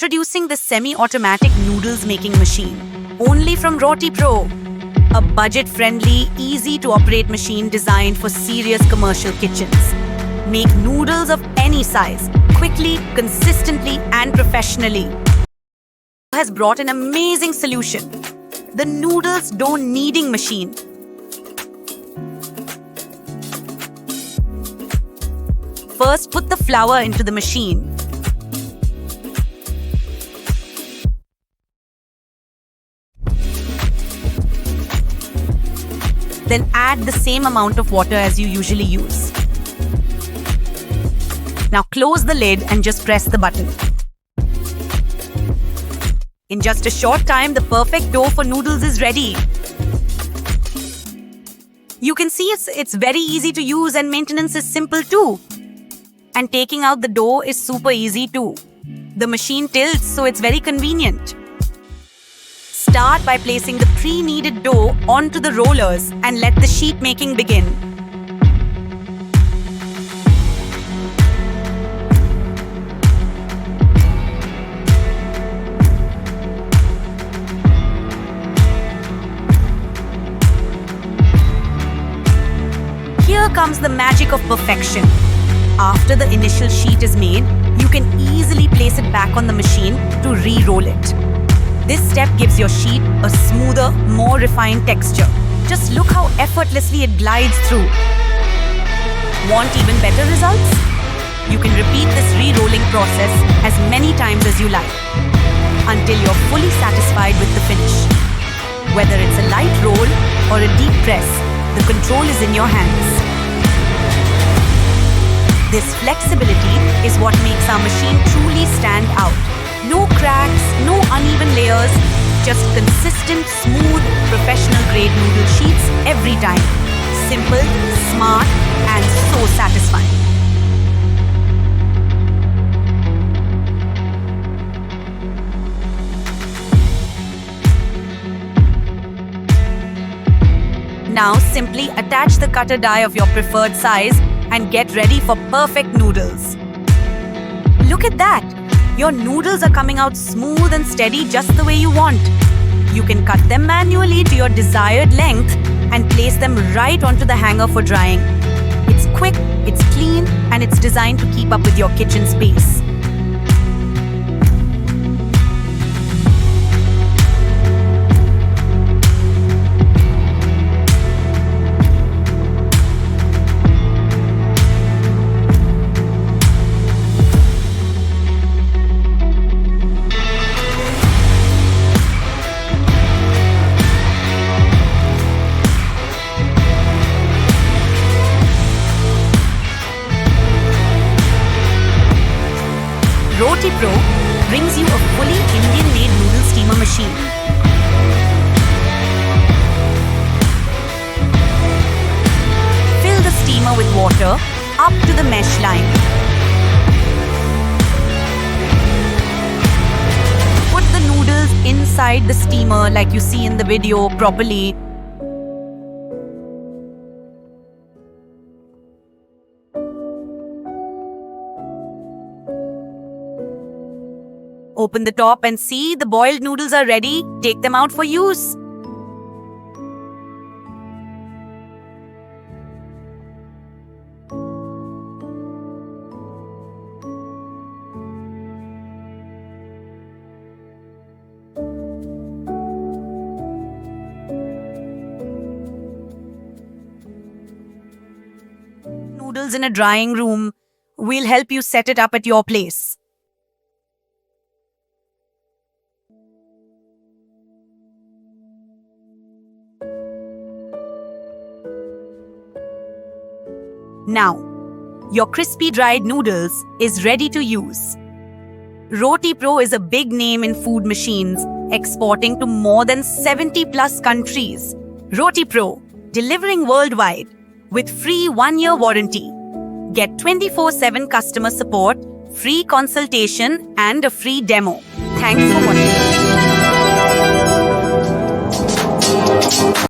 Introducing the semi-automatic noodles making machine, only from RotiPro. A budget-friendly, easy-to-operate machine designed for serious commercial kitchens. Make noodles of any size, quickly, consistently, and professionally. Has brought an amazing solution. The noodles dough kneading machine. First, put the flour into the machine. Then add the same amount of water as you usually use. Now close the lid and just press the button. In just a short time, the perfect dough for noodles is ready. You can see it's very easy to use and maintenance is simple too. And taking out the dough is super easy too. The machine tilts, so it's very convenient. Start by placing the pre-kneaded dough onto the rollers and let the sheet making begin. Here comes the magic of perfection. After the initial sheet is made, you can easily place it back on the machine to re-roll it. This step gives your sheet a smoother, more refined texture. Just look how effortlessly it glides through. Want even better results? You can repeat this re-rolling process as many times as you like, until you're fully satisfied with the finish. Whether it's a light roll or a deep press, the control is in your hands. This flexibility is what makes our machine truly stand out. No cracks, no uneven layers, just consistent, smooth, professional-grade noodle sheets every time. Simple, smart, and so satisfying. Now simply attach the cutter die of your preferred size and get ready for perfect noodles. Look at that! Your noodles are coming out smooth and steady just the way you want. You can cut them manually to your desired length and place them right onto the hanger for drying. It's quick, it's clean, and it's designed to keep up with your kitchen space. RotiPro brings you a fully Indian-made noodle steamer machine. Fill the steamer with water up to the mesh line. Put the noodles inside the steamer like you see in the video properly. Open the top and see the boiled noodles are ready. Take them out for use. Noodles in a drying room. We'll help you set it up at your place. Now, your crispy dried noodles is ready to use. RotiPro is a big name in food machines, exporting to more than 70 plus countries. RotiPro, delivering worldwide with free 1-year warranty. Get 24/7 customer support, free consultation, and a free demo. Thanks for watching.